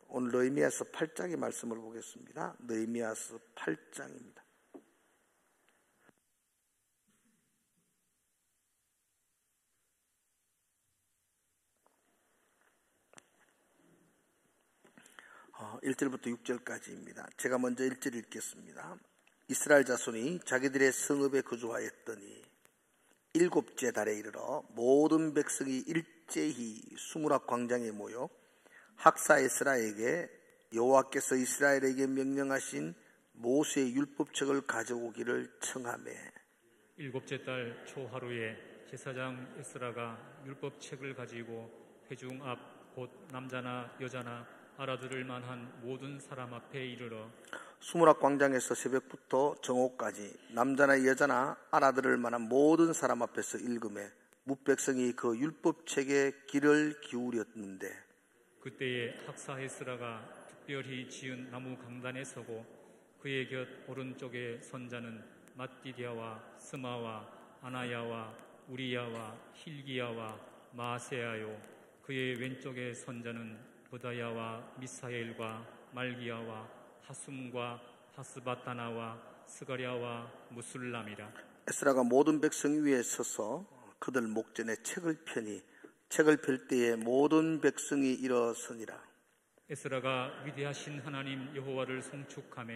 오늘 느헤미야서 8장의 말씀을 보겠습니다. 느헤미야서 8장입니다. 어, 1절부터 6절까지입니다. 제가 먼저 1절 읽겠습니다. 이스라엘 자손이 자기들의 성읍에 거주하였더니 7째 달에 이르러 모든 백성이 일제히 수무락 광장에 모여 학사 에스라에게 여호와께서 이스라엘에게 명령하신 모세의 율법책을 가져오기를 청하매 7째 달 초하루에 제사장 에스라가 율법책을 가지고 회중 앞 곧 남자나 여자나 알아들을 만한 모든 사람 앞에 이르러 수무락 광장에서 새벽부터 정오까지 남자나 여자나 알아들을 만한 모든 사람 앞에서 읽음에 뭇백성이 그 율법책에 귀를 기울였는데 그때에 학사 에스라가 특별히 지은 나무 강단에 서고 그의 곁 오른쪽에 선자는 맏디디아와 스마와 아나야와 우리야와 힐기야와 마세야요 그의 왼쪽에 선자는 보다야와 미사엘과 말기야와 하숨과 하스바타나와 스가랴와 무술람이라. 에스라가 모든 백성 위에 서서 그들 목전에 책을 펴니 책을 펼 때에 모든 백성이 일어서니라. 에스라가 위대하신 하나님 여호와를 송축하며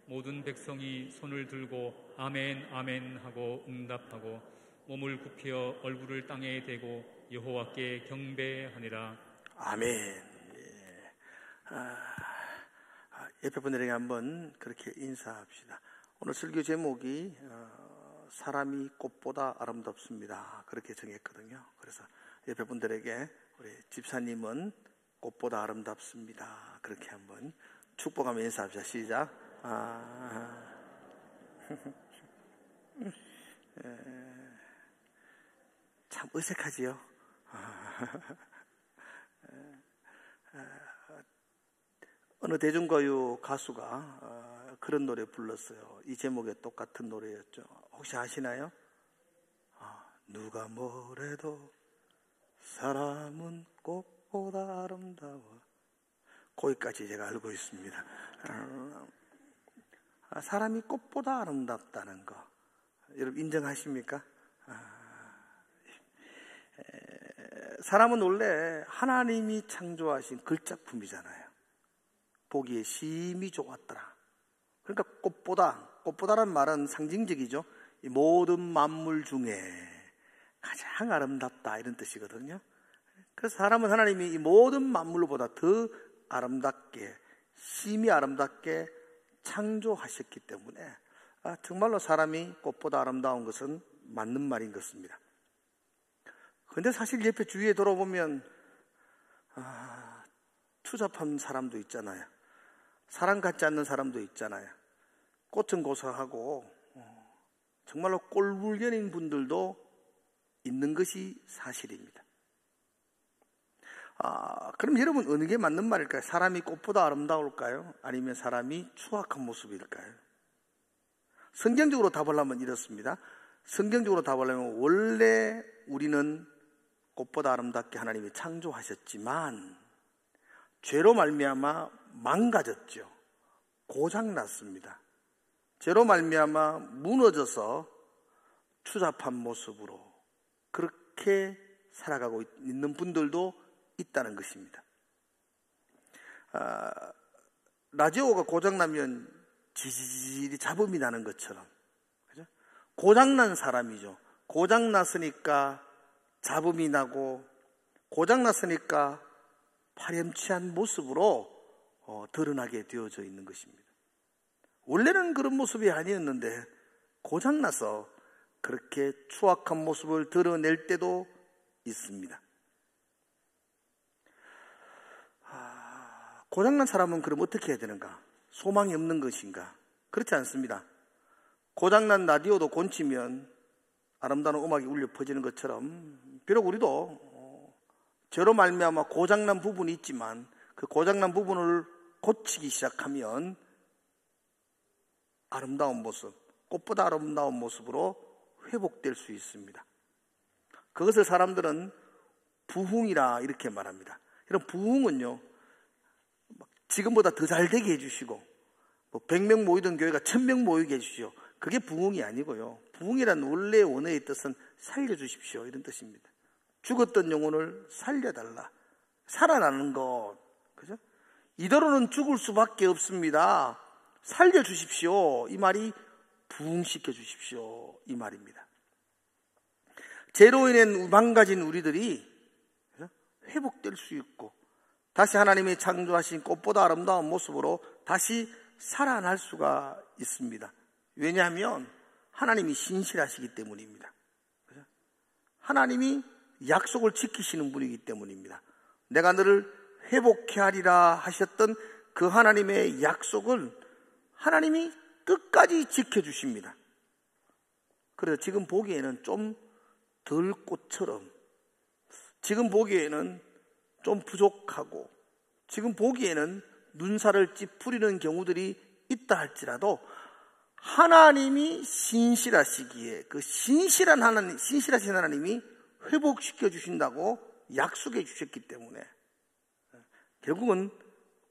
모든 백성이 손을 들고 아멘 아멘 하고 응답하고 몸을 굽혀 얼굴을 땅에 대고 여호와께 경배하니라. 아멘. 옆에 분들에게 한번 그렇게 인사합시다. 오늘 설교 제목이 사람이 꽃보다 아름답습니다. 그렇게 정했거든요. 그래서 옆에 분들에게 우리 집사님은 꽃보다 아름답습니다. 그렇게 한번 축복하며 인사합시다. 시작. 참 어색하지요. 어느 대중가요 가수가 그런 노래 불렀어요. 이 제목에 똑같은 노래였죠. 혹시 아시나요? 누가 뭐래도 사람은 꽃보다 아름다워. 거기까지 제가 알고 있습니다. 사람이 꽃보다 아름답다는 거 여러분 인정하십니까? 사람은 원래 하나님이 창조하신 걸작품이잖아요. 보기에 심히 좋았더라. 그러니까 꽃보다란 말은 상징적이죠. 이 모든 만물 중에 가장 아름답다 이런 뜻이거든요. 그래서 사람은 하나님이 이 모든 만물보다 더 아름답게 심히 아름답게 창조하셨기 때문에 정말로 사람이 꽃보다 아름다운 것은 맞는 말인 것입니다. 그런데 사실 옆에 주위에 돌아보면 추잡한 사람도 있잖아요. 사람 같지 않는 사람도 있잖아요. 꽃은 고사하고 정말로 꼴불견인 분들도 있는 것이 사실입니다. 그럼 여러분 어느 게 맞는 말일까요? 사람이 꽃보다 아름다울까요? 아니면 사람이 추악한 모습일까요? 성경적으로 답을 하면 이렇습니다. 성경적으로 답을 하면 원래 우리는 꽃보다 아름답게 하나님이 창조하셨지만 죄로 말미암아 망가졌죠. 고장났습니다. 죄로 말미암아 무너져서 추잡한 모습으로 그렇게 살아가고 있는 분들도 있다는 것입니다. 라디오가 고장나면 지지리 잡음이 나는 것처럼, 그죠? 고장난 사람이죠. 고장났으니까 잡음이 나고 고장났으니까 파렴치한 모습으로 드러나게 되어져 있는 것입니다. 원래는 그런 모습이 아니었는데 고장나서 그렇게 추악한 모습을 드러낼 때도 있습니다. 고장난 사람은 그럼 어떻게 해야 되는가? 소망이 없는 것인가? 그렇지 않습니다. 고장난 라디오도 곤치면 아름다운 음악이 울려 퍼지는 것처럼 비록 우리도 죄로 말미암아 고장난 부분이 있지만 그 고장난 부분을 고치기 시작하면 아름다운 모습, 꽃보다 아름다운 모습으로 회복될 수 있습니다. 그것을 사람들은 부흥이라 이렇게 말합니다. 이런 부흥은요, 지금보다 더 잘 되게 해주시고, 100명 모이던 교회가 1000명 모이게 해주시오. 그게 부흥이 아니고요. 부흥이란 원래 원어의 뜻은 살려주십시오, 이런 뜻입니다. 죽었던 영혼을 살려달라. 살아나는 것, 그죠? 이대로는 죽을 수밖에 없습니다. 살려주십시오. 이 말이 부흥시켜 주십시오. 이 말입니다. 죄로 인해 망가진 우리들이 회복될 수 있고, 다시 하나님이 창조하신 꽃보다 아름다운 모습으로 다시 살아날 수가 있습니다. 왜냐하면 하나님이 신실하시기 때문입니다. 하나님이 약속을 지키시는 분이기 때문입니다. 내가 너를 회복케 하리라 하셨던 그 하나님의 약속을 하나님이 끝까지 지켜주십니다. 그래서 지금 보기에는 좀 덜 꽃처럼, 지금 보기에는 좀 부족하고, 지금 보기에는 눈살을 찌푸리는 경우들이 있다 할지라도 하나님이 신실하시기에 그 신실하신 하나님이 회복시켜 주신다고 약속해 주셨기 때문에 결국은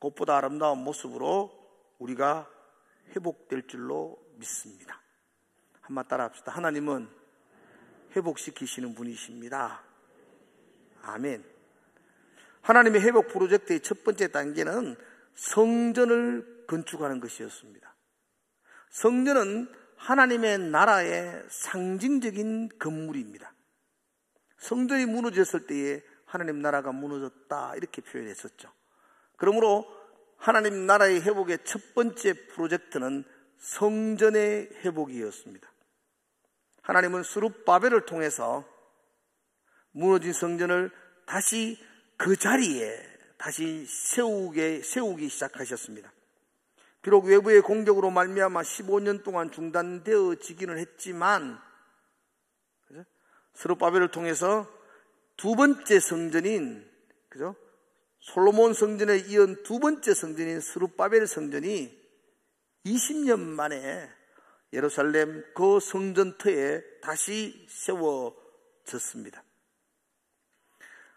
꽃보다 아름다운 모습으로 우리가 회복될 줄로 믿습니다. 한번 따라 합시다. 하나님은 회복시키시는 분이십니다. 아멘. 하나님의 회복 프로젝트의 첫 번째 단계는 성전을 건축하는 것이었습니다. 성전은 하나님의 나라의 상징적인 건물입니다. 성전이 무너졌을 때에 하나님 나라가 무너졌다, 이렇게 표현했었죠. 그러므로 하나님 나라의 회복의 첫 번째 프로젝트는 성전의 회복이었습니다. 하나님은 스룹바벨을 통해서 무너진 성전을 다시 그 자리에 다시 세우기 시작하셨습니다. 비록 외부의 공격으로 말미암아 15년 동안 중단되어지기는 했지만, 스룹바벨을 통해서 두 번째 성전인, 그죠? 솔로몬 성전에 이은 두 번째 성전인 스룹바벨 성전이 20년 만에 예루살렘 그 성전터에 다시 세워졌습니다.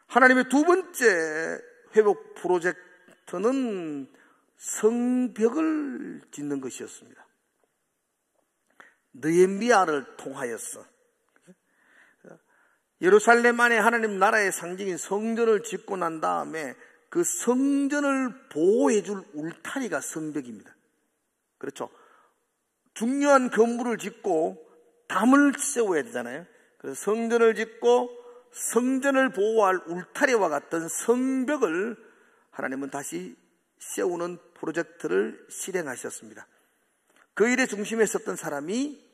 하나님의 두 번째 회복 프로젝트는 성벽을 짓는 것이었습니다. 느헤미야를 통하여서 예루살렘 안에 하나님 나라의 상징인 성전을 짓고 난 다음에 그 성전을 보호해 줄 울타리가 성벽입니다. 그렇죠. 중요한 건물을 짓고 담을 세워야 되잖아요. 그래서 성전을 짓고 성전을 보호할 울타리와 같은 성벽을 하나님은 다시 세우는 프로젝트를 실행하셨습니다. 그 일의 중심에 섰던 사람이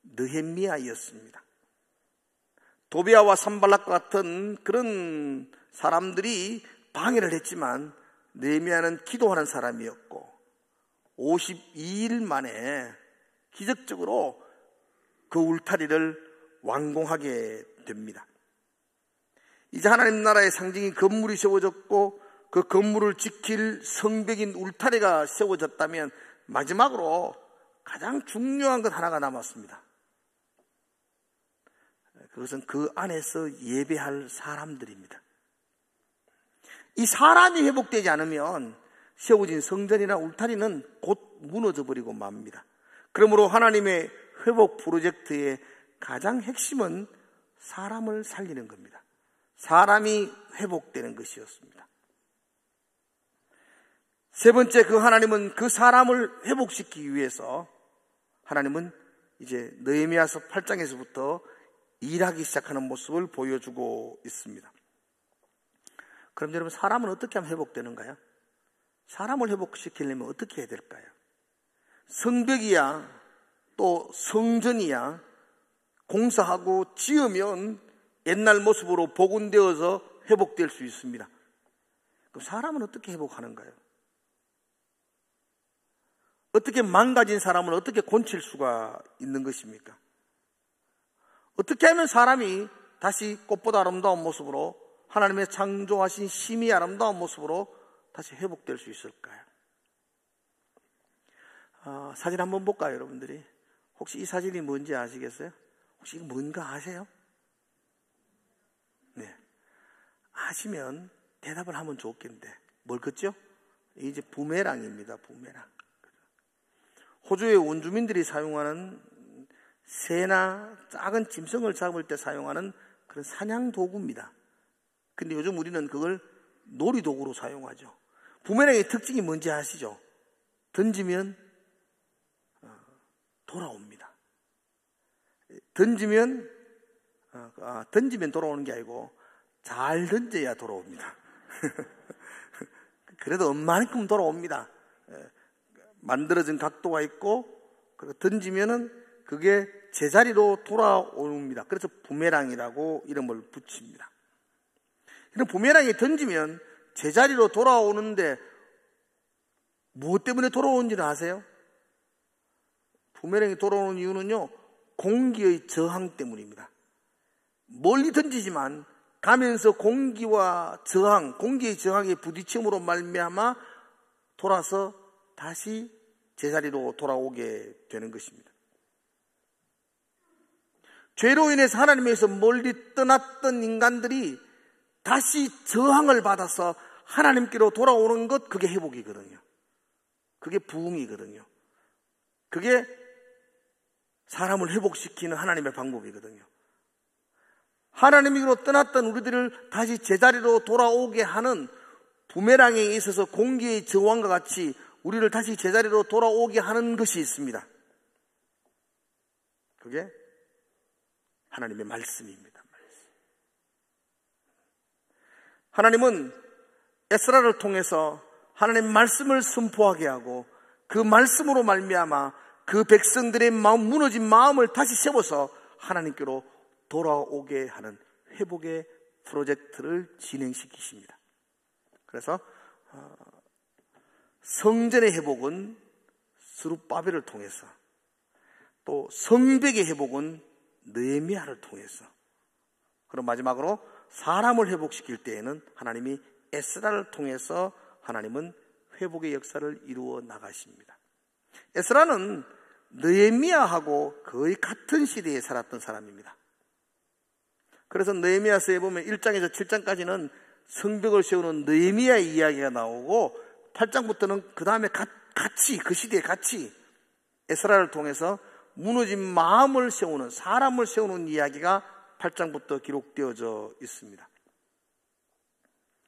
느헤미야였습니다. 도비아와 산발락과 같은 그런 사람들이 방해를 했지만 느헤미야는 기도하는 사람이었고 52일 만에 기적적으로 그 울타리를 완공하게 됩니다. 이제 하나님 나라의 상징인 건물이 세워졌고 그 건물을 지킬 성벽인 울타리가 세워졌다면 마지막으로 가장 중요한 것 하나가 남았습니다. 그것은 그 안에서 예배할 사람들입니다. 이 사람이 회복되지 않으면 세워진 성전이나 울타리는 곧 무너져 버리고 맙니다. 그러므로 하나님의 회복 프로젝트의 가장 핵심은 사람을 살리는 겁니다. 사람이 회복되는 것이었습니다. 세 번째, 그 하나님은 그 사람을 회복시키기 위해서 하나님은 이제 느헤미야서 8장에서부터 일하기 시작하는 모습을 보여주고 있습니다. 그럼 여러분, 사람은 어떻게 하면 회복되는가요? 사람을 회복시키려면 어떻게 해야 될까요? 성벽이야 또 성전이야 공사하고 지으면 옛날 모습으로 복원되어서 회복될 수 있습니다. 그럼 사람은 어떻게 회복하는가요? 어떻게 망가진 사람을 어떻게 고칠 수가 있는 것입니까? 어떻게 하면 사람이 다시 꽃보다 아름다운 모습으로 하나님의 창조하신 심히 아름다운 모습으로 다시 회복될 수 있을까요? 사진 한번 볼까요, 여러분들이? 혹시 이 사진이 뭔지 아시겠어요? 혹시 이거 뭔가 아세요? 네. 아시면 대답을 하면 좋겠는데 뭘 걷죠? 이제 부메랑입니다. 부메랑. 호주의 원주민들이 사용하는 새나 작은 짐승을 잡을 때 사용하는 그런 사냥 도구입니다. 근데 요즘 우리는 그걸 놀이도구로 사용하죠. 부메랑의 특징이 뭔지 아시죠? 던지면 돌아옵니다. 던지면 돌아오는 게 아니고 잘 던져야 돌아옵니다. 그래도 엄마만큼 돌아옵니다. 만들어진 각도가 있고 그리고 던지면은 그게 제자리로 돌아옵니다. 그래서 부메랑이라고 이름을 붙입니다. 이런 부메랑이 던지면 제자리로 돌아오는데 무엇 때문에 돌아오는지는 아세요? 부메랑이 돌아오는 이유는요, 공기의 저항 때문입니다. 멀리 던지지만 가면서 공기의 저항에 부딪힘으로 말미암아 돌아서 다시 제자리로 돌아오게 되는 것입니다. 죄로 인해서 하나님에서 멀리 떠났던 인간들이 다시 저항을 받아서 하나님께로 돌아오는 것, 그게 회복이거든요. 그게 부흥이거든요. 그게 사람을 회복시키는 하나님의 방법이거든요. 하나님께로 떠났던 우리들을 다시 제자리로 돌아오게 하는 부메랑에 있어서 공기의 저항과 같이 우리를 다시 제자리로 돌아오게 하는 것이 있습니다. 그게 하나님의 말씀입니다. 하나님은 에스라를 통해서 하나님 말씀을 선포하게 하고 그 말씀으로 말미암아 그 백성들의 무너진 마음을 다시 세워서 하나님께로 돌아오게 하는 회복의 프로젝트를 진행시키십니다. 그래서 성전의 회복은 스룹바벨을 통해서, 또 성벽의 회복은 느헤미야를 통해서, 그리고 마지막으로 사람을 회복시킬 때에는 하나님이 에스라를 통해서 하나님은 회복의 역사를 이루어 나가십니다. 에스라는 느헤미야하고 거의 같은 시대에 살았던 사람입니다. 그래서 느헤미야서에 보면 1장에서 7장까지는 성벽을 세우는 느헤미야의 이야기가 나오고 8장부터는 그 다음에 같이 그 시대에 같이 에스라를 통해서 무너진 마음을 세우는, 사람을 세우는 이야기가 8장부터 기록되어져 있습니다.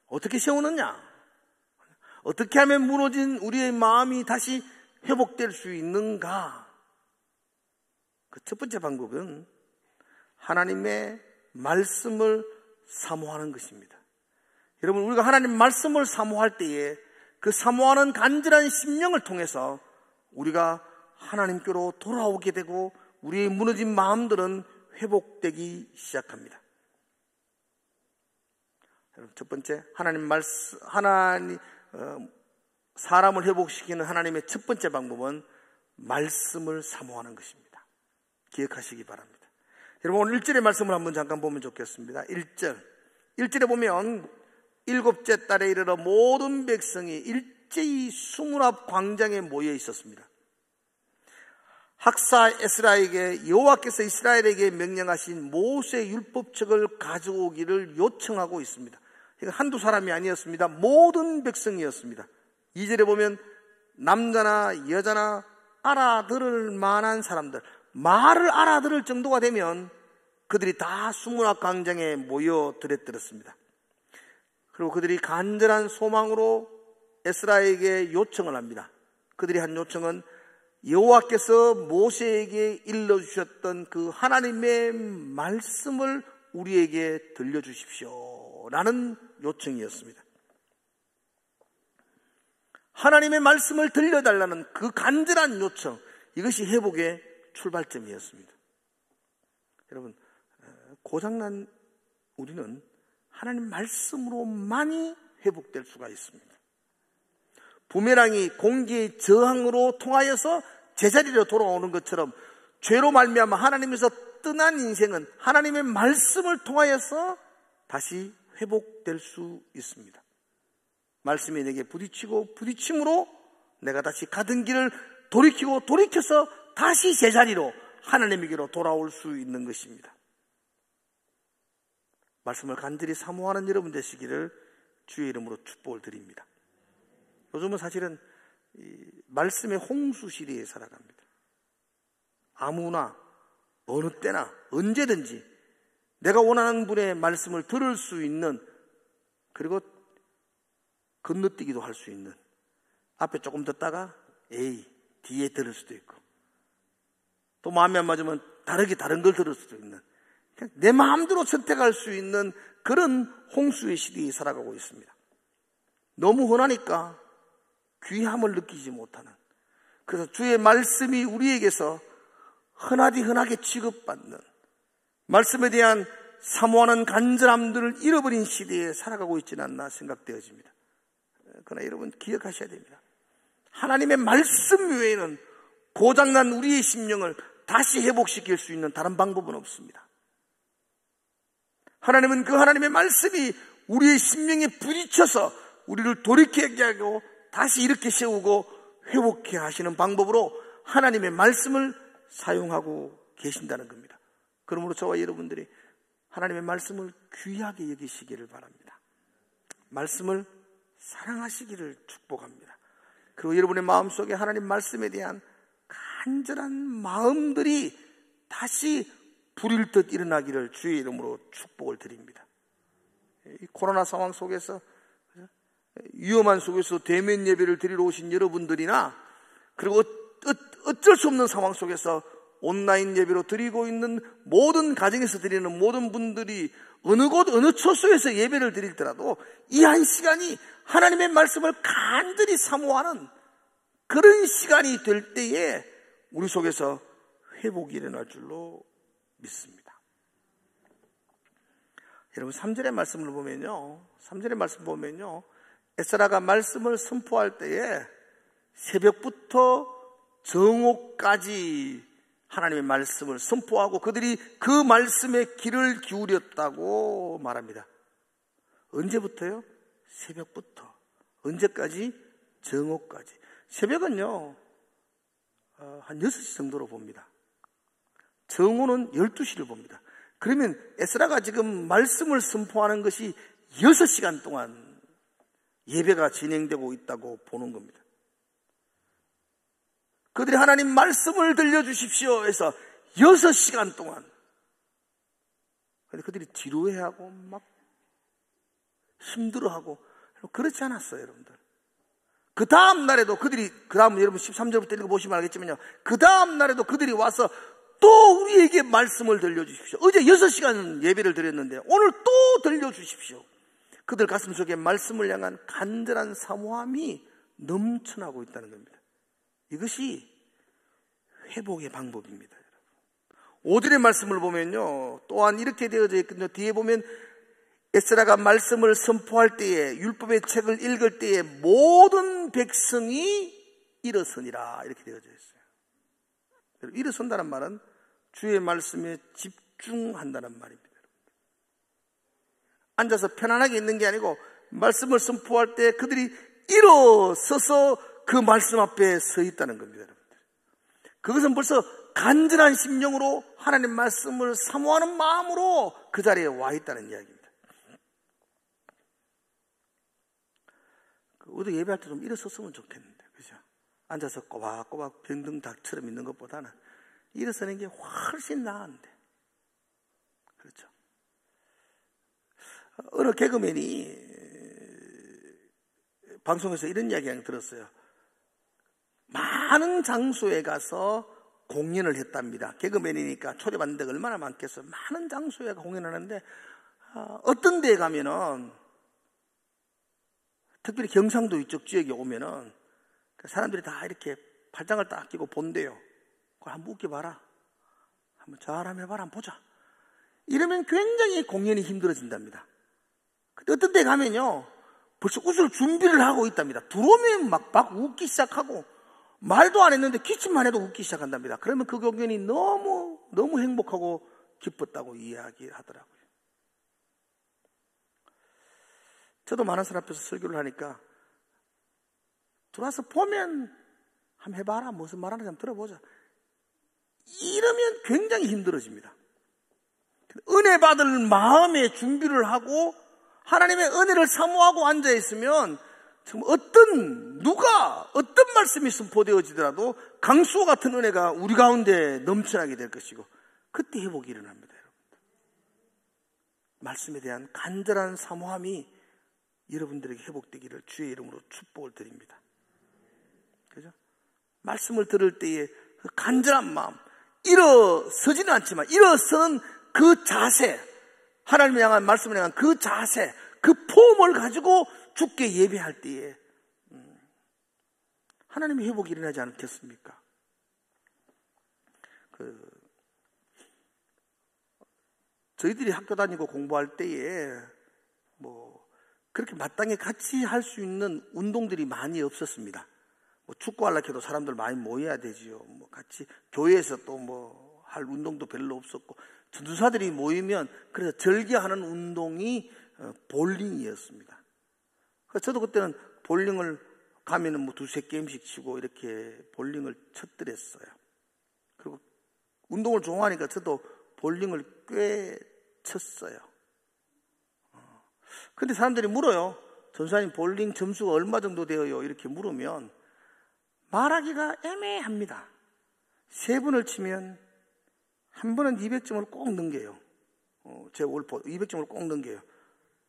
어떻게 세우느냐? 어떻게 하면 무너진 우리의 마음이 다시 회복될 수 있는가? 그 첫 번째 방법은 하나님의 말씀을 사모하는 것입니다. 여러분, 우리가 하나님 말씀을 사모할 때에 그 사모하는 간절한 심령을 통해서 우리가 하나님께로 돌아오게 되고 우리의 무너진 마음들은 회복되기 시작합니다. 여러분, 첫 번째, 사람을 회복시키는 하나님의 첫 번째 방법은 말씀을 사모하는 것입니다. 기억하시기 바랍니다. 여러분, 오늘 1절의 말씀을 한번 잠깐 보면 좋겠습니다. 1절에 보면 7째 달에 이르러 모든 백성이 일제히 수문 앞 광장에 모여 있었습니다. 학사 에스라에게 여호와께서 이스라엘에게 명령하신 모세 율법책을 가져오기를 요청하고 있습니다. 이거 한두 사람이 아니었습니다. 모든 백성이었습니다. 2절에 보면 남자나 여자나 알아들을 만한 사람들, 말을 알아들을 정도가 되면 그들이 다 수문 앞 광장에 모여들었습니다. 그리고 그들이 간절한 소망으로 에스라에게 요청을 합니다. 그들이 한 요청은 여호와께서 모세에게 일러주셨던 그 하나님의 말씀을 우리에게 들려주십시오 라는 요청이었습니다. 하나님의 말씀을 들려달라는 그 간절한 요청, 이것이 회복의 출발점이었습니다. 여러분, 고장난 우리는 하나님 말씀으로만이 회복될 수가 있습니다. 부메랑이 공기의 저항으로 통하여서 제자리로 돌아오는 것처럼 죄로 말미암아 하나님에서 떠난 인생은 하나님의 말씀을 통하여서 다시 회복될 수 있습니다. 말씀이 내게 부딪히고 부딪힘으로 내가 다시 가던 길을 돌이키고 돌이켜서 다시 제자리로 하나님에게로 돌아올 수 있는 것입니다. 말씀을 간절히 사모하는 여러분 되시기를 주의 이름으로 축복을 드립니다. 요즘은 사실은 이 말씀의 홍수 시대에 살아갑니다. 아무나 어느 때나 언제든지 내가 원하는 분의 말씀을 들을 수 있는, 그리고 건너뛰기도 할 수 있는, 앞에 조금 듣다가 뒤에 들을 수도 있고, 또 마음에 안 맞으면 다른 걸 들을 수도 있는, 내 마음대로 선택할 수 있는 그런 홍수의 시대에 살아가고 있습니다. 너무 흔하니까 귀함을 느끼지 못하는, 그래서 주의 말씀이 우리에게서 흔하게 취급받는, 말씀에 대한 사모하는 간절함들을 잃어버린 시대에 살아가고 있지는 않나 생각되어집니다. 그러나 여러분 기억하셔야 됩니다. 하나님의 말씀 외에는 고장난 우리의 심령을 다시 회복시킬 수 있는 다른 방법은 없습니다. 하나님은 그 하나님의 말씀이 우리의 심령에 부딪혀서 우리를 돌이키게 하고 다시 일으켜 세우고 회복해 하시는 방법으로 하나님의 말씀을 사용하고 계신다는 겁니다. 그러므로 저와 여러분들이 하나님의 말씀을 귀하게 여기시기를 바랍니다. 말씀을 사랑하시기를 축복합니다. 그리고 여러분의 마음속에 하나님 말씀에 대한 간절한 마음들이 다시 불일 듯 일어나기를 주의 이름으로 축복을 드립니다. 이 코로나 상황 속에서, 위험한 속에서 대면 예배를 드리러 오신 여러분들이나, 그리고 어쩔 수 없는 상황 속에서 온라인 예배로 드리고 있는 모든 가정에서 드리는 모든 분들이 어느 곳 어느 처소에서 예배를 드리더라도 이 한 시간이 하나님의 말씀을 간절히 사모하는 그런 시간이 될 때에 우리 속에서 회복이 일어날 줄로 믿습니다. 여러분 3절의 말씀을 보면요, 3절의 말씀 보면요, 에스라가 말씀을 선포할 때에 새벽부터 정오까지 하나님의 말씀을 선포하고 그들이 그 말씀에 귀를 기울였다고 말합니다. 언제부터요? 새벽부터. 언제까지? 정오까지. 새벽은요, 한 6시 정도로 봅니다. 정오는 12시를 봅니다. 그러면 에스라가 지금 말씀을 선포하는 것이 6시간 동안 예배가 진행되고 있다고 보는 겁니다. 그들이 하나님 말씀을 들려주십시오 해서 6시간 동안. 근데 그들이 지루해하고 막 힘들어하고 그렇지 않았어요, 여러분들. 그 다음 날에도 그들이, 그 다음 여러분 13절부터 읽어보시면 알겠지만요, 그 다음 날에도 그들이 와서 또 우리에게 말씀을 들려주십시오. 어제 6시간 예배를 드렸는데 오늘 또 들려주십시오. 그들 가슴 속에 말씀을 향한 간절한 사모함이 넘쳐나고 있다는 겁니다. 이것이 회복의 방법입니다. 5절의 말씀을 보면요, 또한 이렇게 되어져 있거든요. 뒤에 보면 에스라가 말씀을 선포할 때에, 율법의 책을 읽을 때에 모든 백성이 일어서니라 이렇게 되어져 있어요. 일어선다는 말은 주의 말씀에 집중한다는 말입니다. 앉아서 편안하게 있는 게 아니고 말씀을 선포할 때 그들이 일어서서 그 말씀 앞에 서 있다는 겁니다, 여러분들. 그것은 벌써 간절한 심령으로 하나님 말씀을 사모하는 마음으로 그 자리에 와 있다는 이야기입니다. 우리도 예배할 때 좀 일어섰으면 좋겠는데, 그죠? 앉아서 꼬박꼬박 병등닭처럼 있는 것보다는 일어서는 게 훨씬 나은데, 그렇죠? 어느 개그맨이 방송에서 이런 이야기 들었어요. 많은 장소에 가서 공연을 했답니다. 개그맨이니까 초대받는 데가 얼마나 많겠어요. 많은 장소에 공연하는데 어떤 데에 가면은, 특별히 경상도 이쪽 지역에 오면은 사람들이 다 이렇게 팔짱을 딱 끼고 본대요. 그걸 한번 웃겨봐라, 한번 잘하면 해봐라, 한번 보자. 이러면 굉장히 공연이 힘들어진답니다. 근데 어떤 데 가면요, 벌써 웃을 준비를 하고 있답니다. 들어오면 막 웃기 시작하고, 말도 안 했는데 기침만 해도 웃기 시작한답니다. 그러면 그 공연이 너무 행복하고 기뻤다고 이야기하더라고요. 저도 많은 사람 앞에서 설교를 하니까 들어와서 보면 한번 해봐라, 무슨 말하는지 한번 들어보자, 이러면 굉장히 힘들어집니다. 은혜 받을 마음의 준비를 하고 하나님의 은혜를 사모하고 앉아있으면 지금 누가 어떤 말씀이 선포되어지더라도 강수와 같은 은혜가 우리 가운데 넘쳐나게 될 것이고, 그때 회복이 일어납니다, 여러분. 말씀에 대한 간절한 사모함이 여러분들에게 회복되기를 주의 이름으로 축복을 드립니다. 그죠? 말씀을 들을 때에 그 간절한 마음, 일어서지는 않지만 일어선 그 자세, 하나님을 향한 말씀을 향한 그 자세, 그 폼을 가지고 주께 예배할 때에 하나님의 회복이 일어나지 않겠습니까? 저희들이 학교 다니고 공부할 때에 그렇게 마땅히 같이 할 수 있는 운동들이 많이 없었습니다. 축구하려고 해도 사람들 많이 모여야 되지요. 같이 교회에서 또 할 운동도 별로 없었고, 전도사들이 모이면 그래서 즐겨하는 운동이 볼링이었습니다. 그래서 저도 그때는 볼링을 가면은 두세 게임씩 치고 이렇게 볼링을 쳤더랬어요. 그리고 운동을 좋아하니까 저도 볼링을 꽤 쳤어요. 근데 사람들이 물어요. 전사님 볼링 점수가 얼마 정도 되어요? 이렇게 물으면 말하기가 애매합니다. 3번을 치면 한 번은 200점을 꼭 넘겨요. 제 올포 200점을 꼭 넘겨요.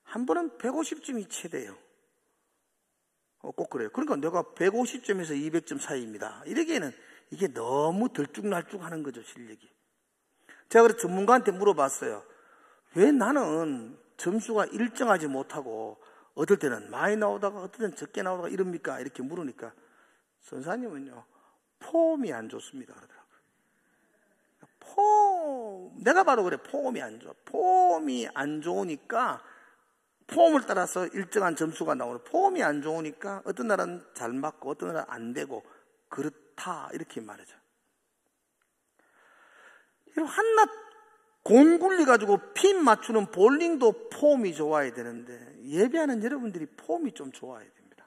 한 번은 150점이 최대예요. 꼭 그래요. 그러니까 내가 150점에서 200점 사이입니다. 이러기에는 이게 너무 들쭉날쭉하는 거죠, 실력이. 제가 그래서 전문가한테 물어봤어요. 왜 나는 점수가 일정하지 못하고 어떨 때는 많이 나오다가 어떨 때는 적게 나오다가 이럽니까? 이렇게 물으니까 선사님은요, 폼이 안 좋습니다 그러더라고요. 내가 봐도 그래. 폼이 안 좋아. 폼이 안 좋으니까 폼을 따라서 일정한 점수가 나오는, 폼이 안 좋으니까 어떤 날은 잘 맞고 어떤 날은 안 되고 그렇다, 이렇게 말하죠. 한낱 공 굴려가지고 핀 맞추는 볼링도 폼이 좋아야 되는데 예배하는 여러분들이 폼이 좀 좋아야 됩니다.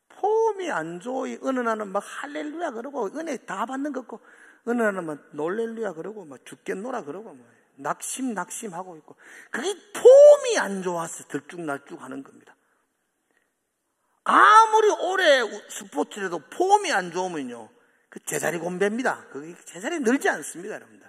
폼이 안 좋이 어느 날은 막 할렐루야 그러고 은혜 다 받는 것 같고, 어느 날은 막 놀렐루야 그러고 막 죽겠노라 그러고 낙심하고 있고, 그게 폼이 안 좋아서 들쭉날쭉 하는 겁니다. 아무리 오래 스포츠를 해도 폼이 안 좋으면요, 그 제자리 곤배입니다. 그게 제자리 늘지 않습니다, 여러분들.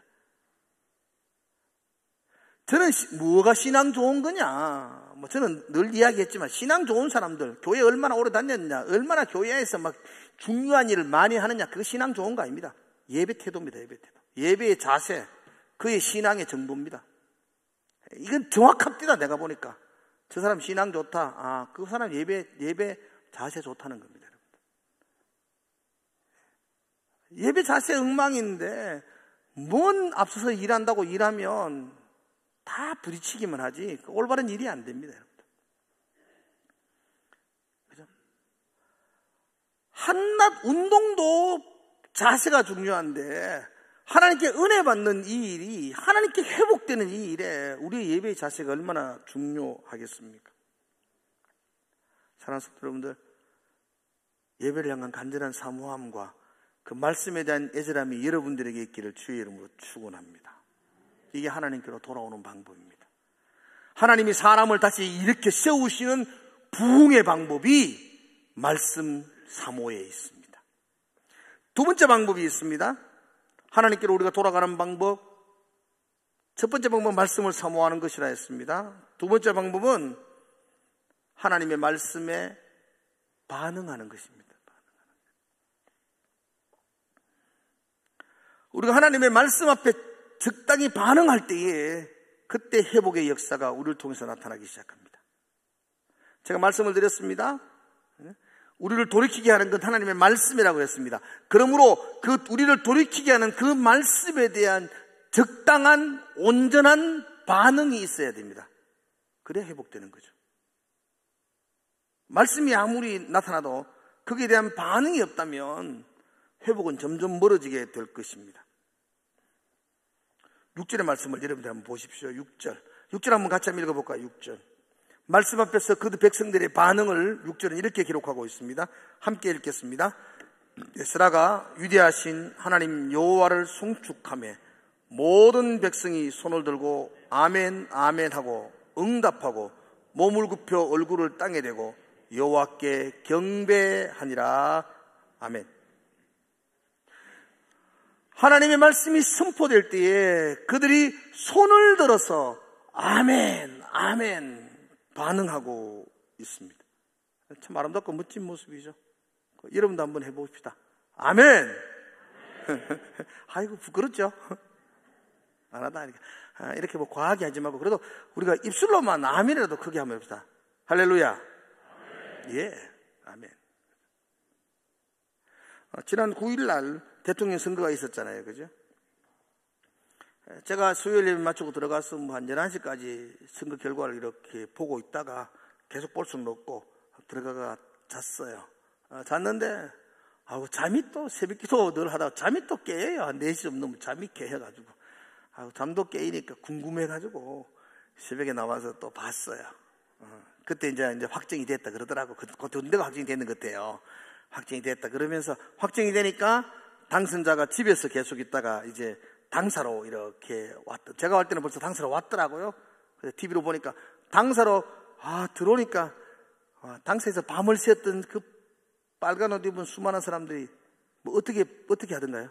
저는 뭐가 신앙 좋은 거냐? 저는 늘 이야기했지만, 신앙 좋은 사람들, 교회 얼마나 오래 다녔느냐, 얼마나 교회에서 막 중요한 일을 많이 하느냐, 그거 신앙 좋은 거 아닙니다. 예배 태도입니다, 예배 태도. 예배의 자세, 그의 신앙의 정도입니다. 이건 정확합니다, 내가 보니까. 저 사람 신앙 좋다. 그 사람 예배 자세 좋다는 겁니다, 여러분. 예배 자세 엉망인데, 뭔 앞서서 일한다고 일하면 다 부딪히기만 하지, 올바른 일이 안 됩니다, 여러분. 그죠? 한낱 운동도 자세가 중요한데, 하나님께 은혜 받는 이 일이, 하나님께 회복되는 이 일에 우리의 예배의 자세가 얼마나 중요하겠습니까? 사랑하는 성도 여러분들, 예배를 향한 간절한 사모함과 그 말씀에 대한 애절함이 여러분들에게 있기를 주의 이름으로 축원합니다. 이게 하나님께로 돌아오는 방법입니다. 하나님이 사람을 다시 일으켜 세우시는 부흥의 방법이 말씀 사모에 있습니다. 두 번째 방법이 있습니다. 하나님께로 우리가 돌아가는 방법. 첫 번째 방법은 말씀을 사모하는 것이라 했습니다. 두 번째 방법은 하나님의 말씀에 반응하는 것입니다. 우리가 하나님의 말씀 앞에 적당히 반응할 때에 그때 회복의 역사가 우리를 통해서 나타나기 시작합니다. 제가 말씀을 드렸습니다. 우리를 돌이키게 하는 건 하나님의 말씀이라고 했습니다. 그러므로 우리를 돌이키게 하는 그 말씀에 대한 적당한 온전한 반응이 있어야 됩니다. 그래야 회복되는 거죠. 말씀이 아무리 나타나도 거기에 대한 반응이 없다면 회복은 점점 멀어지게 될 것입니다. 6절의 말씀을 여러분들 한번 보십시오. 6절 한번 같이 한번 읽어볼까요? 6절. 말씀 앞에서 그 백성들의 반응을 6절은 이렇게 기록하고 있습니다. 함께 읽겠습니다. 에스라가 위대하신 하나님 여호와를 송축하며 모든 백성이 손을 들고 아멘 아멘 하고 응답하고 몸을 굽혀 얼굴을 땅에 대고 여호와께 경배하니라. 아멘. 하나님의 말씀이 선포될 때에 그들이 손을 들어서 아멘, 아멘 반응하고 있습니다. 참 아름답고 멋진 모습이죠. 여러분도 한번 해봅시다. 아멘. 아이고 부끄럽죠. 안 하다 이렇게 뭐 과하게 하지 말고 그래도 우리가 입술로만 아멘이라도 크게 한번 해봅시다. 할렐루야. 아멘. 예, 아멘. 지난 9일날 대통령 선거가 있었잖아요, 그죠? 제가 수요일 예배 마치고 들어가서 한 11시까지 선거 결과를 이렇게 보고 있다가 계속 볼 수는 없고 들어가가 잤어요. 잤는데 잠이 또 새벽 기도 늘 하다가 잠이 또 깨요. 한 4시쯤 넘으면 잠이 깨해가지고 잠도 깨이니까 궁금해가지고 새벽에 나와서 또 봤어요. 그때 이제 확정이 됐다 그러더라고. 그 군대가 확정이 됐는 것 같아요. 확정이 됐다 그러면서 확정이 되니까 당선자가 집에서 계속 있다가 이제 당사로 이렇게 왔다. 제가 갈 때는 벌써 당사로 왔더라고요. 그래서 TV로 보니까 당사로 들어오니까 당사에서 밤을 새웠던 그 빨간 옷 입은 수많은 사람들이 뭐 어떻게 하던가요?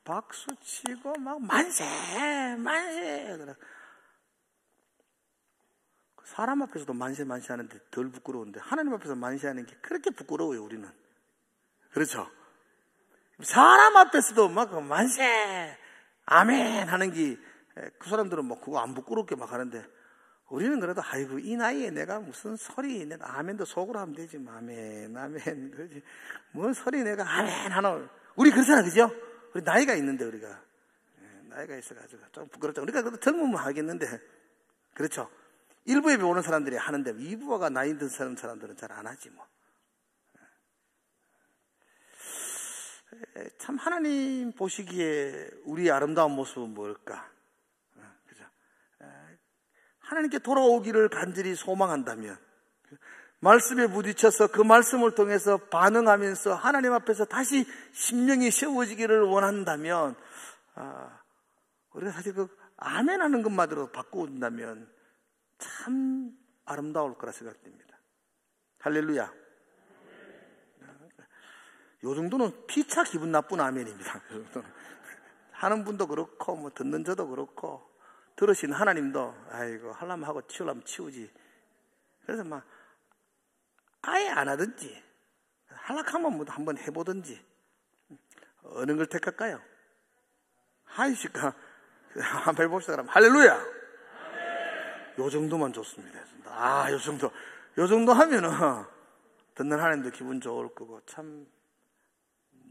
박수 치고 막 만세 사람 앞에서도 만세 하는데 덜 부끄러운데 하나님 앞에서 만세하는 게 그렇게 부끄러워요. 우리는 그렇죠. 사람 앞에서도 막 만세 아멘 하는 게 그 사람들은 뭐 그거 안 부끄럽게 막 하는데 우리는 그래도 아이고 이 나이에 내가 무슨 소리 내가 아멘도 속으로 하면 되지 뭐 아멘 그러지 뭔 소리 내가 아멘 하나 우리 그렇잖아 그죠? 우리 나이가 있는데 우리가 나이가 있어가지고 좀 부끄럽죠. 우리가 그래도 젊으면 하겠는데 그렇죠. 일부 예배 오는 사람들이 하는데 2부가 나이 든 사람들은 잘 안 하지 뭐. 참 하나님 보시기에 우리의 아름다운 모습은 뭘까? 그죠? 하나님께 돌아오기를 간절히 소망한다면 말씀에 부딪혀서 그 말씀을 통해서 반응하면서 하나님 앞에서 다시 심령이 세워지기를 원한다면 우리가 사실 그 아멘 하는 것만으로 바꾸온다면 참 아름다울 거라 생각됩니다. 할렐루야. 요 정도는 피차 기분 나쁜 아멘입니다. 하는 분도 그렇고 뭐 듣는 저도 그렇고 들으신 하나님도 아이고 하려면 하고 치우려면 치우지. 그래서 막 아예 안 하든지 하락하면 뭐 한번 해보든지 어느 걸 택할까요? 하이시까 한번 해봅시다. 그럼 할렐루야. 요 정도만 좋습니다. 요 정도 하면은 듣는 하나님도 기분 좋을 거고 참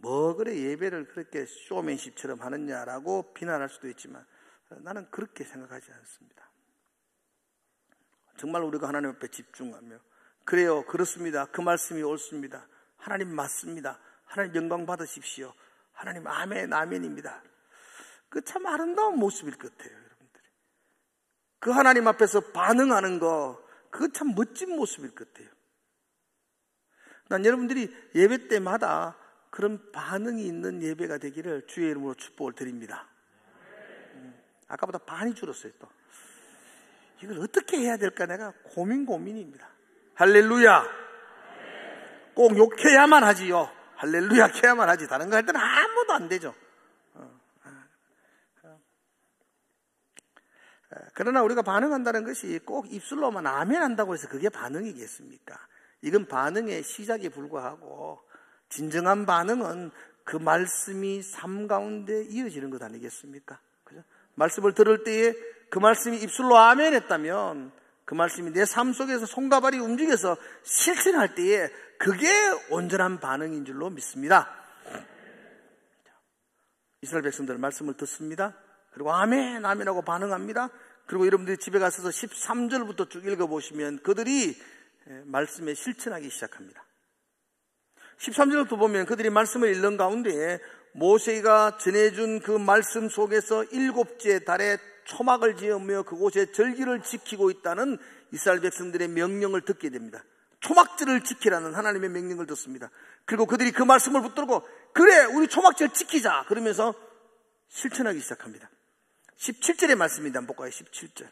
뭐 그래 예배를 그렇게 쇼맨십처럼 하느냐라고 비난할 수도 있지만 나는 그렇게 생각하지 않습니다. 정말 우리가 하나님 앞에 집중하며 그래요 그렇습니다. 그 말씀이 옳습니다. 하나님 맞습니다. 하나님 영광 받으십시오. 하나님 아멘 아멘입니다. 그 참 아름다운 모습일 것 같아요. 여러분들이 그 하나님 앞에서 반응하는 거 그거 참 멋진 모습일 것 같아요. 난 여러분들이 예배 때마다 그런 반응이 있는 예배가 되기를 주의 이름으로 축복을 드립니다. 아까보다 반이 줄었어요. 또 이걸 어떻게 해야 될까 내가 고민입니다. 할렐루야. 꼭 욕해야만 하지요. 할렐루야 해야만 하지 다른 거 할 때는 아무도 안 되죠. 그러나 우리가 반응한다는 것이 꼭 입술로만 아멘 한다고 해서 그게 반응이겠습니까? 이건 반응의 시작에 불과하고 진정한 반응은 그 말씀이 삶 가운데 이어지는 것 아니겠습니까? 그죠? 말씀을 들을 때에 그 말씀이 입술로 아멘 했다면 그 말씀이 내 삶 속에서 손과 발이 움직여서 실천할 때에 그게 온전한 반응인 줄로 믿습니다. 이스라엘 백성들 말씀을 듣습니다. 그리고 아멘 아멘하고 반응합니다. 그리고 여러분들이 집에 가셔서 13절부터 쭉 읽어보시면 그들이 말씀에 실천하기 시작합니다. 13절부터 보면 그들이 말씀을 읽는 가운데 모세가 전해준 그 말씀 속에서 7째 달에 초막을 지으며 그곳에 절기를 지키고 있다는 이스라엘 백성들의 명령을 듣게 됩니다. 초막절을 지키라는 하나님의 명령을 듣습니다. 그리고 그들이 그 말씀을 붙들고 그래 우리 초막절 지키자 그러면서 실천하기 시작합니다. 17절의 말씀입니다. 한번 볼까요? 17절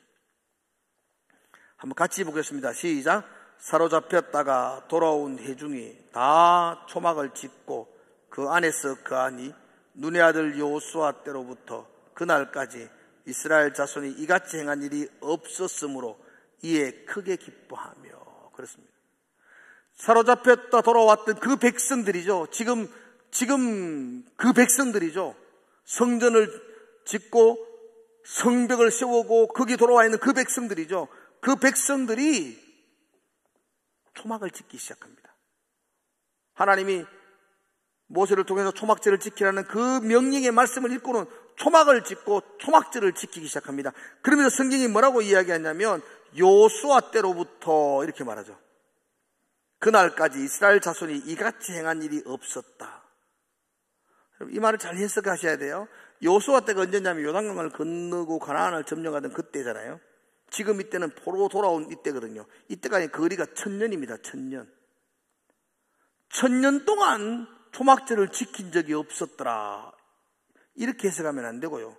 한번 같이 보겠습니다. 시작. 사로잡혔다가 돌아온 회중이 다 초막을 짓고 그 안에서 거하니 눈의 아들 여호수아 때로부터 그날까지 이스라엘 자손이 이같이 행한 일이 없었으므로 이에 크게 기뻐하며. 그렇습니다. 사로잡혔다 돌아왔던 그 백성들이죠. 지금 그 백성들이죠. 성전을 짓고 성벽을 세우고 거기 돌아와 있는 그 백성들이죠. 그 백성들이 초막을 짓기 시작합니다. 하나님이 모세를 통해서 초막절을 지키라는 그 명령의 말씀을 읽고는 초막을 짓고 초막절을 지키기 시작합니다. 그러면서 성경이 뭐라고 이야기하냐면 여호수아 때로부터 이렇게 말하죠. 그날까지 이스라엘 자손이 이같이 행한 일이 없었다. 이 말을 잘 해석하셔야 돼요. 여호수아 때가 언제냐면 요단강을 건너고 가나안을 점령하던 그때잖아요. 지금 이때는 포로 돌아온 이때거든요. 이때가 거리가 1000년입니다. 1000년. 1000년 동안 초막절을 지킨 적이 없었더라. 이렇게 해석하면 안 되고요.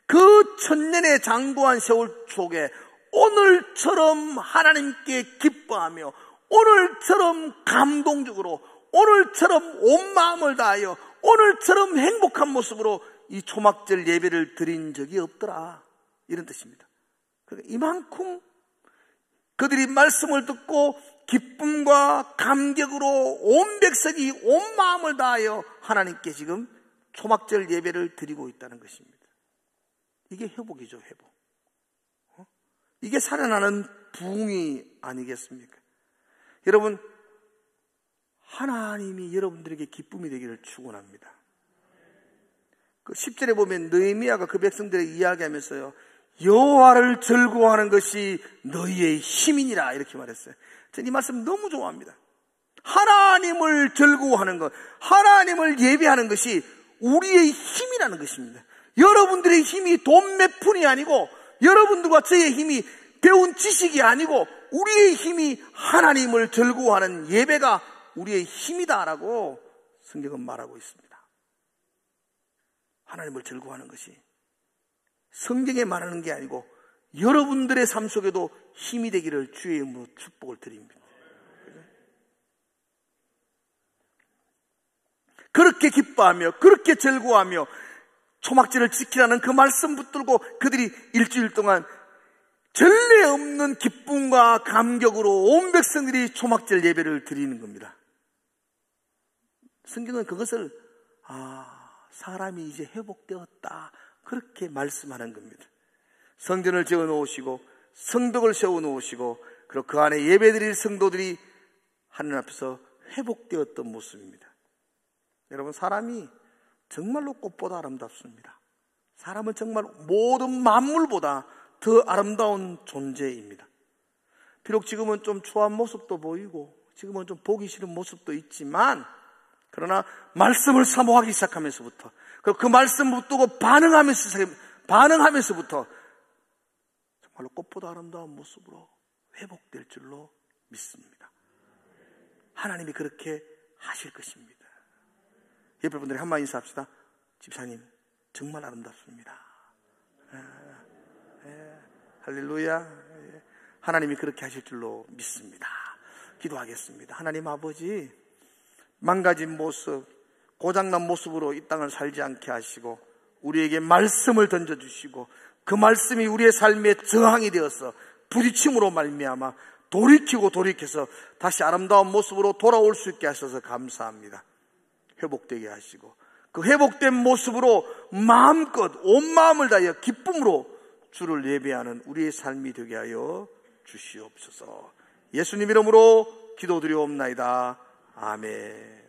그 1000년의 장구한 세월 속에 오늘처럼 하나님께 기뻐하며 오늘처럼 감동적으로 오늘처럼 온 마음을 다하여 오늘처럼 행복한 모습으로 이 초막절 예배를 드린 적이 없더라. 이런 뜻입니다. 그러니까 이만큼 그들이 말씀을 듣고 기쁨과 감격으로 온 백성이 온 마음을 다하여 하나님께 지금 초막절 예배를 드리고 있다는 것입니다. 이게 회복이죠, 회복. 이게 살아나는 부흥이 아니겠습니까? 여러분, 하나님이 여러분들에게 기쁨이 되기를 축원합니다. 그 10절에 보면 느헤미야가 그 백성들에게 이야기하면서요, 여호와를 즐거워하는 것이 너희의 힘이니라 이렇게 말했어요. 저는 이 말씀 너무 좋아합니다. 하나님을 즐거워하는 것, 하나님을 예배하는 것이 우리의 힘이라는 것입니다. 여러분들의 힘이 돈 몇 푼이 아니고 여러분들과 저의 힘이 배운 지식이 아니고 우리의 힘이 하나님을 즐거워하는 예배가 우리의 힘이다라고 성경은 말하고 있습니다. 하나님을 즐거워하는 것이 성경에 말하는 게 아니고 여러분들의 삶 속에도 힘이 되기를 주의 이름으로 축복을 드립니다. 그렇게 기뻐하며 그렇게 즐거워하며 초막절을 지키라는 그 말씀 붙들고 그들이 일주일 동안 전례 없는 기쁨과 감격으로 온 백성들이 초막절 예배를 드리는 겁니다. 성경은 그것을 사람이 이제 회복되었다 그렇게 말씀하는 겁니다. 성전을 지어 놓으시고 성벽을 세워 놓으시고 그리고 그 안에 예배드릴 성도들이 하나님 앞에서 회복되었던 모습입니다. 여러분, 사람이 정말로 꽃보다 아름답습니다. 사람은 정말 모든 만물보다 더 아름다운 존재입니다. 비록 지금은 좀 추한 모습도 보이고 지금은 좀 보기 싫은 모습도 있지만 그러나 말씀을 사모하기 시작하면서부터 그리고 그 말씀 붙들고 반응하면서부터 정말로 꽃보다 아름다운 모습으로 회복될 줄로 믿습니다. 하나님이 그렇게 하실 것입니다. 옆에 분들이 한마디 인사합시다. 집사님 정말 아름답습니다. 할렐루야. 하나님이 그렇게 하실 줄로 믿습니다. 기도하겠습니다. 하나님 아버지, 망가진 모습, 고장난 모습으로 이 땅을 살지 않게 하시고 우리에게 말씀을 던져주시고 그 말씀이 우리의 삶에 저항이 되어서 부딪힘으로 말미암아 돌이켜서 다시 아름다운 모습으로 돌아올 수 있게 하셔서 감사합니다. 회복되게 하시고 그 회복된 모습으로 마음껏 온 마음을 다하여 기쁨으로 주를 예배하는 우리의 삶이 되게 하여 주시옵소서. 예수님 이름으로 기도드리옵나이다. 아멘.